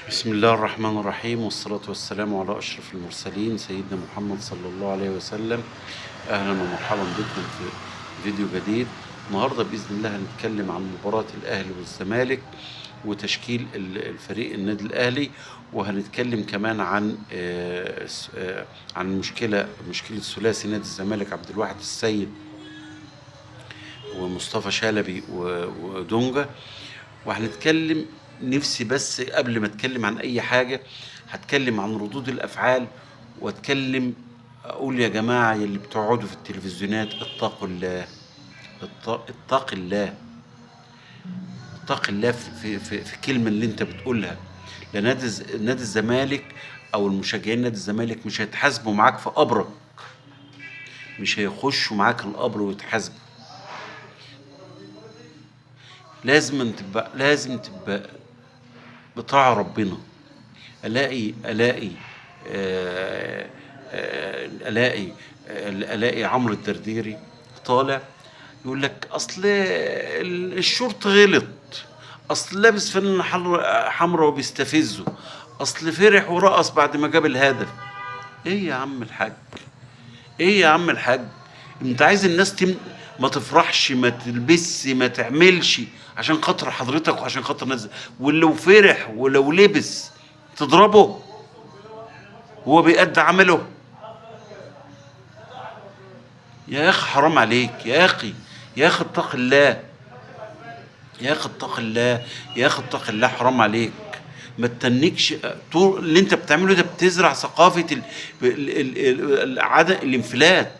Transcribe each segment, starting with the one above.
بسم الله الرحمن الرحيم، والصلاة والسلام على أشرف المرسلين سيدنا محمد صلى الله عليه وسلم. أهلا ومرحبا بكم في فيديو جديد. النهاردة بإذن الله هنتكلم عن مباراة الأهلي والزمالك وتشكيل الفريق النادي الأهلي، وهنتكلم كمان عن مشكلة ثلاثي نادي الزمالك عبد الواحد السيد ومصطفى شلبي ودونجا. وهنتكلم نفسي بس قبل ما اتكلم عن اي حاجة هتكلم عن ردود الافعال، واتكلم اقول يا جماعة يلي بتقعدوا في التلفزيونات اتقوا الله. اتق الله، اتق الله في الكلمة اللي انت بتقولها. لا نادي الزمالك او المشجعين نادي الزمالك مش هيتحاسبوا معاك في قبرك، مش هيخشوا معاك القبر ويتحاسبوا. لازم تبقى بطاعة ربنا. الاقي آه، آه، الاقي الاقي عمرو الدرديري طالع يقول لك اصل الشرط غلط، اصل لابس فانلة حمراء وبيستفزه، اصل فرح ورقص بعد ما جاب الهدف. ايه يا عم الحاج؟ ايه يا عم الحاج؟ انت عايز الناس ما تفرحش، ما تلبسش، ما تعملش عشان خاطر حضرتك وعشان خاطر الناس، ولو فرح ولو لبس تضربه؟ هو بيأدي عمله؟ يا اخي حرام عليك يا اخي، يا اخي اتق الله، يا اخي اتق الله، يا اخي اتق الله، حرام عليك. ما تتنكش طول اللي انت بتعمله ده، بتزرع ثقافة عدم الانفلات.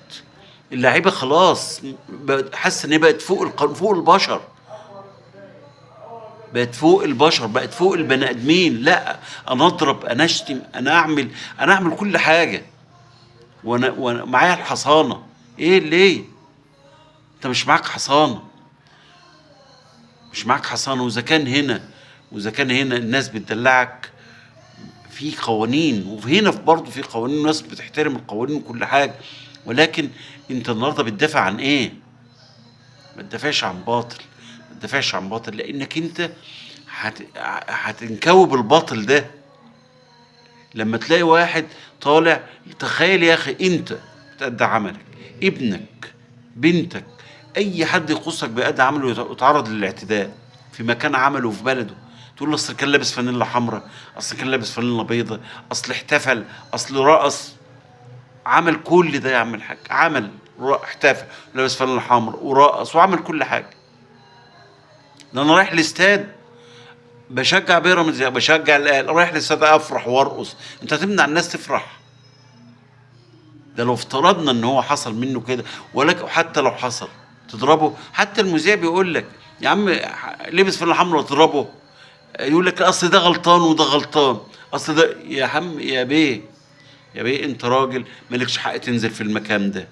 اللعيبة خلاص حاسة ان هي بقت فوق البشر، بقت فوق البشر، بقت فوق البني ادمين. لا، انا اضرب، انا اشتم، انا اعمل كل حاجة وانا معايا الحصانة. ايه ليه؟ انت مش معاك حصانة، مش معاك حصانة. واذا كان هنا الناس بتدلعك في قوانين، وهنا برضه في قوانين، وناس بتحترم القوانين وكل حاجة، ولكن انت النهارده بتدافع عن ايه؟ ما تدافعش عن باطل، ما تدافعش عن باطل، لانك انت هتنكوب الباطل ده لما تلاقي واحد طالع. تخيل يا اخي، انت بتأدي عملك، ابنك، بنتك، اي حد يخصك بيأدي عمله يتعرض للاعتداء في مكان عمله وفي بلده، تقول له اصل كان لابس فانيلا حمراء، اصل كان لابس فانيلا بيضاء، اصل احتفل، اصل رقص. عمل كل ده يا عم الحاج، احتفل لابس فانيلا حمراء ورقص وعمل كل حاجه. ده انا رايح الاستاد بشجع بيراميدز، بشجع الاهلي، رايح الاستاد افرح وارقص، انت هتمنع الناس تفرح؟ ده لو افترضنا ان هو حصل منه كده، ولكن حتى لو حصل تضربه؟ حتى المذيع بيقول لك يا عم لبس فانيلا حمراء تضربه؟ يقول لك اصل ده غلطان وده غلطان، اصل ده. يا عم يا بيه، يا بيه انت راجل مالكش حق تنزل في المكان ده،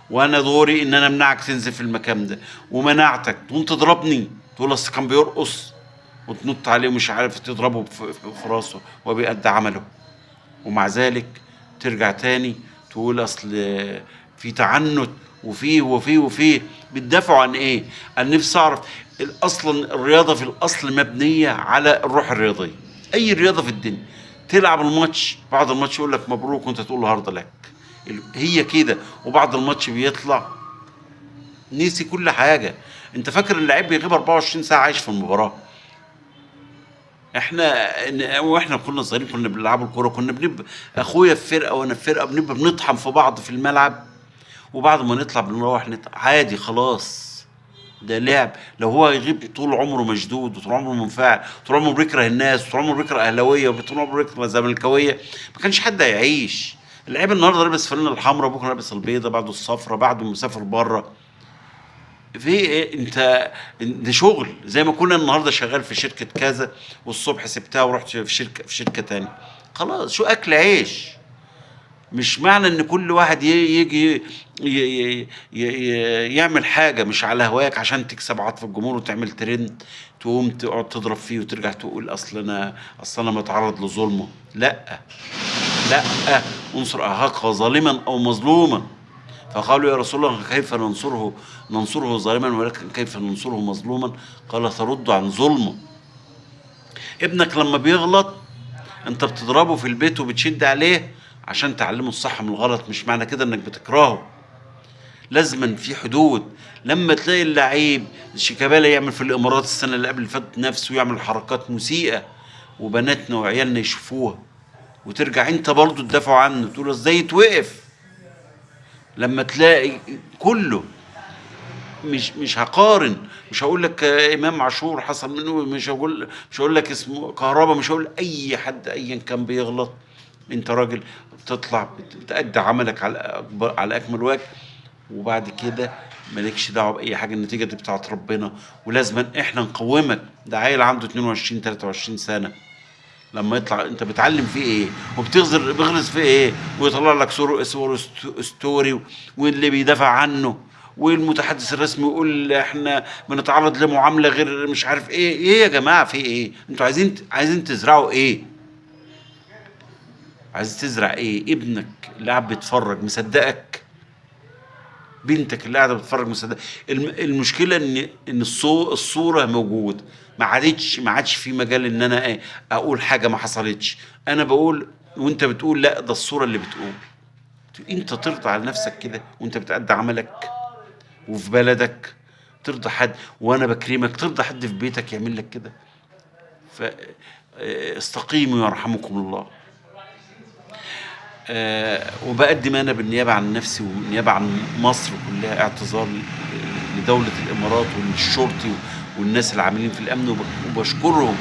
وانا دوري ان انا امنعك تنزل في المكان ده، ومنعتك تقوم تضربني تقول اصل كان بيرقص، وتنط عليه ومش عارف تضربه في راسه وبيأدي عمله. ومع ذلك ترجع تاني تقول اصل في تعنت وفي بتدافعوا عن ايه؟ انا نفسي اعرف. اصلا الرياضه في الاصل مبنيه على الروح الرياضيه. اي رياضه في الدنيا تلعب الماتش، بعد الماتش يقول لك مبروك وانت تقول له هارد لك. هي كده. وبعد الماتش بيطلع نسي كل حاجه. انت فاكر اللعيب بيغيب 24 ساعه عايش في المباراه؟ واحنا كنا صغيرين كنا بنلعب الكوره، كنا بنبقى اخويا في فرقه وانا في فرقه، بنبقى بنطحن في بعض في الملعب، وبعد ما نطلع بنروح عادي خلاص. ده لعب. لو هو يغيب طول عمره مشدود وطول عمره منفعل، طول عمره بيكره الناس، طول عمره بيكره اهلاويه، وطول عمره بيكره زملكاويه، ما كانش حد هيعيش. اللعيب النهارده لابس فانلة الحمراء، بكره لابس البيضه، بعده الصفراء، بعده مسافر بره. في ايه انت؟ ده شغل. زي ما كنا النهارده شغال في شركه كذا، والصبح سبتها ورحت في شركه تانية. خلاص، شو اكل عيش. مش معنى ان كل واحد يجي يعمل حاجه مش على هواك عشان تكسب عطف الجمهور وتعمل ترند، تقوم تقعد تضرب فيه وترجع تقول اصل انا متعرض لظلمه. لا، لا، انصر اخاك ظالما او مظلوما. فقالوا يا رسول الله كيف ننصره ظالما، ولكن كيف ننصره مظلوما؟ قال ترد عن ظلمه. ابنك لما بيغلط انت بتضربه في البيت وبتشد عليه عشان تعلمه الصح من الغلط، مش معنى كده انك بتكرهه. لازما في حدود. لما تلاقي اللعيب شيكابالا يعمل في الامارات السنه اللي قبل اللي فاتت نفسه، ويعمل حركات مسيئه وبناتنا وعيالنا يشوفوها، وترجع انت برضو تدافع عنه تقول ازاي يتوقف. لما تلاقي كله، مش هقارن، مش هقول لك امام عاشور حصل منه، مش هقول لك اسمه كهربا، مش هقول اي حد ايا كان بيغلط. انت راجل بتطلع بتأدي عملك على اكمل وجه، وبعد كده مالكش دعوه باي حاجه، النتيجه دي بتاعت ربنا، ولازما احنا نقومك. ده عيل عنده 22 23 سنه، لما يطلع انت بتعلم فيه ايه بيغرز فيه ايه، ويطلع لك صور ستوري، واللي بيدافع عنه، والمتحدث الرسمي يقول احنا بنتعرض لمعامله غير مش عارف ايه يا جماعه في ايه؟ انتوا عايزين تزرعوا ايه؟ عايز تزرع ايه؟ ابنك اللي قاعد بيتفرج مصدقك؟ بنتك اللي قاعده بتتفرج مصدقك؟ المشكله ان الصوره موجوده، ما عادش في مجال ان انا اقول حاجه ما حصلتش. انا بقول وانت بتقول لا، ده الصوره اللي بتقول. انت ترضى على نفسك كده وانت بتأدي عملك وفي بلدك؟ ترضى حد وانا بكرمك ترضى حد في بيتك يعمل لك كده؟ فاستقيموا يرحمكم الله. وبقدم انا بالنيابه عن نفسي والنيابه عن مصر كلها اعتذار لدوله الامارات وللشرطي والناس العاملين في الامن، وبشكرهم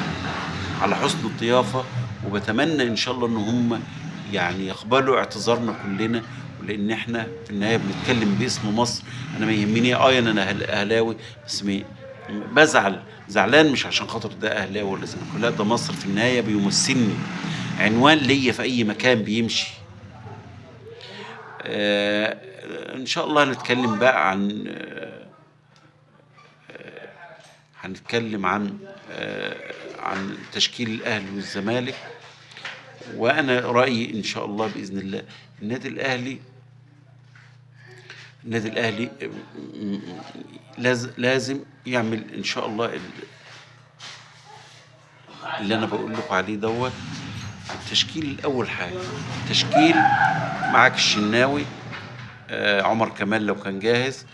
على حسن الضيافه، وبتمنى ان شاء الله ان هم يعني يقبلوا اعتذارنا كلنا، ولان احنا في النهايه بنتكلم باسم مصر. انا ما يهمني ان انا اهلاوي، بس زعلان مش عشان خاطر ده اهلاوي ولا زملكاوي، لا، ده مصر في النهايه بيمثلني، عنوان ليا في اي مكان بيمشي. ان شاء الله هنتكلم بقى هنتكلم عن تشكيل الاهلي والزمالك. وانا رايي ان شاء الله باذن الله النادي الاهلي لازم يعمل ان شاء الله اللي انا بقول لكم عليه دوت. التشكيل الاول حاجه تشكيل معاك الشناوي، عمر كمال لو كان جاهز،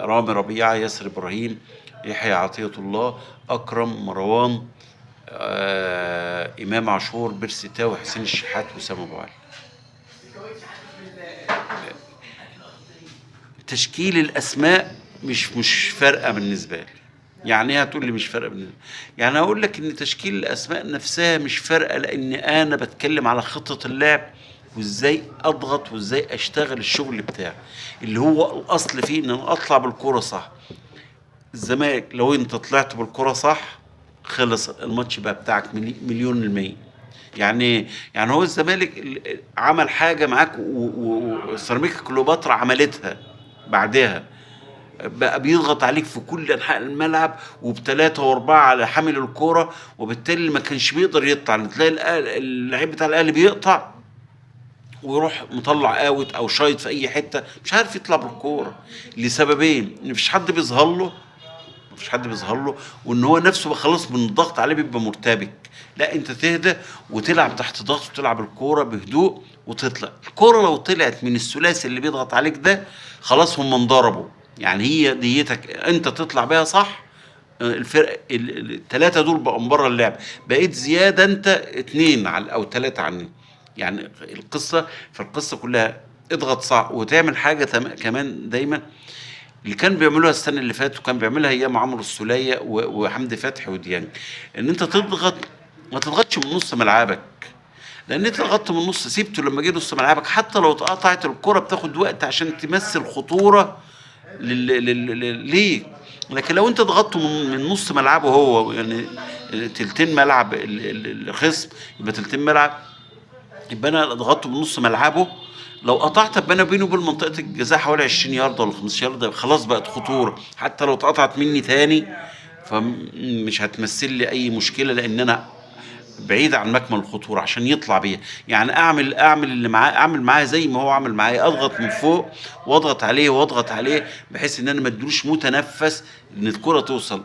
رامي ربيعة، ياسر إبراهيم، يحيى عطية الله، أكرم، مروان، إمام عاشور، بيرسي تاو، حسين الشحات، وسام أبو علي. تشكيل الأسماء مش فارقة بالنسبة لي. يعني ايه هتقول لي مش فارقه بالنسبه؟ يعني هقول لك ان تشكيل الاسماء نفسها مش فارقه، لان انا بتكلم على خطه اللعب، وازاي اضغط وازاي اشتغل الشغل بتاعي اللي هو الاصل فيه ان انا اطلع بالكرة صح. الزمالك لو انت طلعت بالكرة صح خلص الماتش بقى بتاعك مليون المية. يعني يعني هو الزمالك عمل حاجة معاك وسيراميكا كليوباترا عملتها بعدها، بقى بيضغط عليك في كل انحاء الملعب وبثلاثة واربعة على حامل الكرة، وبالتالي ما كانش بيقدر يقطع. تلاقي اللعيب بتاع الاهلي بيقطع ويروح مطلع اوت او شايط في اي حته، مش عارف يطلع بالكوره لسببين: ان مفيش حد بيظهر له وان هو نفسه خلاص من الضغط عليه بيبقى مرتبك. لا، انت تهدى وتلعب تحت ضغط وتلعب الكوره بهدوء وتطلع الكوره. لو طلعت من الثلاثي اللي بيضغط عليك ده خلاص هم انضربوا. يعني هي ديتك انت تطلع بيها صح، الفرق الثلاثه دول بقوا من بره اللعب، بقيت زياده انت اتنين او ثلاثه عني. يعني فالقصه كلها اضغط صح وتعمل حاجه كمان دايما اللي كان بيعملوها السنه اللي فاتت، وكان بيعملها ايام عمرو السوليه وحمدي فتحي وديانج، ان انت تضغط، ما تضغطش من نص ملعبك. لان انت ضغطت من النص سيبته لما جه نص ملعبك، حتى لو اتقطعت الكره بتاخد وقت عشان تمثل خطوره ليك. لكن لو انت ضغطته من نص ملعبه هو، يعني تلتين ملعب الخصم يبقى تلتين ملعب، يبقى انا ضغطته من نص ملعبه. لو قطعت يبقى انا بينه وبين منطقه الجزاء حوالي 20 يارده ولا 15 يارده، خلاص بقت خطوره. حتى لو اتقطعت مني تاني فمش هتمثل لي اي مشكله، لان انا بعيد عن مكمن الخطوره عشان يطلع بيها. يعني اعمل اللي معاه، اعمل معاه زي ما هو عمل معايا، اضغط من فوق واضغط عليه بحيث ان انا ما ادلوش متنفس ان الكره توصل.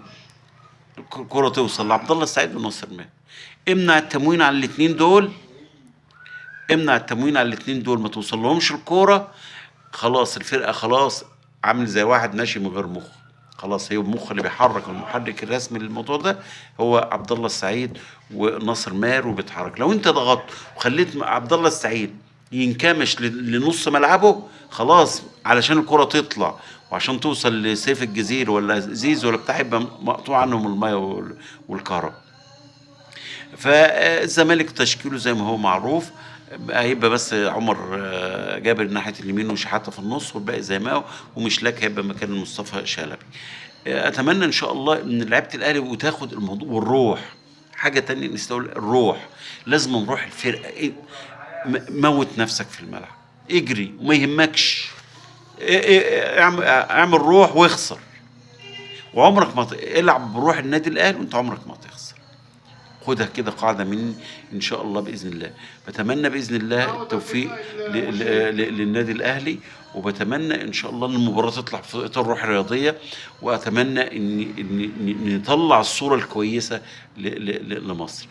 الكرة توصل لعبد الله السعيد وناصر ماهر. امنع التموين على الاثنين دول، امنع التموين على الاثنين دول، ما توصل لهمش الكوره، خلاص الفرقه خلاص عامل زي واحد ماشي من غير مخ. خلاص هي المخ اللي بيحرك، المحرك الرسمي للموضوع ده هو عبد الله السعيد وناصر ماهر، وبيتحرك. لو انت ضغطت وخليت عبد الله السعيد ينكمش لنص ملعبه، خلاص علشان الكرة تطلع وعشان توصل لسيف الجزير ولا زيزو ولا بتاع، يبقى مقطوع عنهم الميه والكهرباء. فالزمالك تشكيله زي ما هو معروف، هيبقى بس عمر جابر ناحيه اليمين وشحاته في النص، والباقي زي ما هو، ومشلاك هيبقى مكان مصطفى شلبي. اتمنى ان شاء الله ان لعيبه الاهلي وتاخد الموضوع والروح. حاجه تانية نستقول الروح، لازم نروح الفرقه موت نفسك في الملعب، اجري وما يهمكش، اعمل روح واخسر، وعمرك ما العب بروح النادي الاهلي وانت عمرك ما تخسر. خدها كده قاعدة مني إن شاء الله بإذن الله. بتمنى بإذن الله التوفيق للنادي الأهلي، وبتمنى إن شاء الله إن المباراة تطلع في إطار روح رياضية، وأتمنى إن نطلع الصورة الكويسة لمصر.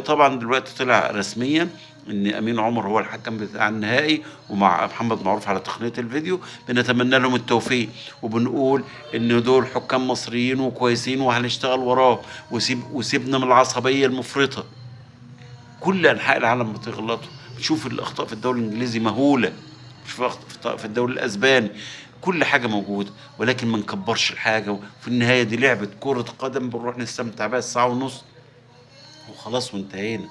طبعا دلوقتي طلع رسميا ان امين عمر هو الحكم بتاع النهائي، ومع محمد معروف على تقنيه الفيديو. بنتمنى لهم التوفيق، وبنقول ان دول حكام مصريين وكويسين وهنشتغل وراهم، وسيبنا من العصبيه المفرطه. كل انحاء العالم بتغلطوا، بتشوف الاخطاء في الدوري الانجليزي مهوله، بتشوف اخطاء في الدوري الاسباني، كل حاجه موجوده، ولكن ما نكبرش الحاجه. وفي النهايه دي لعبه كره قدم، بنروح نستمتع بها ساعه ونص وخلاص وانتهينا.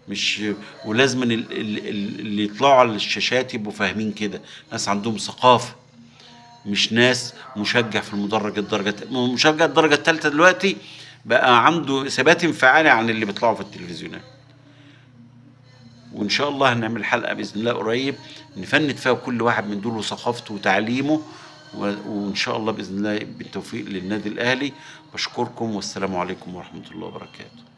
مش ولازم اللي يطلعوا على الشاشات يبقوا فاهمين كده، ناس عندهم ثقافة، مش ناس مشجع في مشجع الدرجة الثالثة دلوقتي بقى عنده ثبات انفعالي عن اللي بيطلعوا في التلفزيونات. وإن شاء الله هنعمل حلقة بإذن الله قريب نفند فيها كل واحد من دول وثقافته وتعليمه، وإن شاء الله بإذن الله بالتوفيق للنادي الأهلي. بشكركم والسلام عليكم ورحمة الله وبركاته.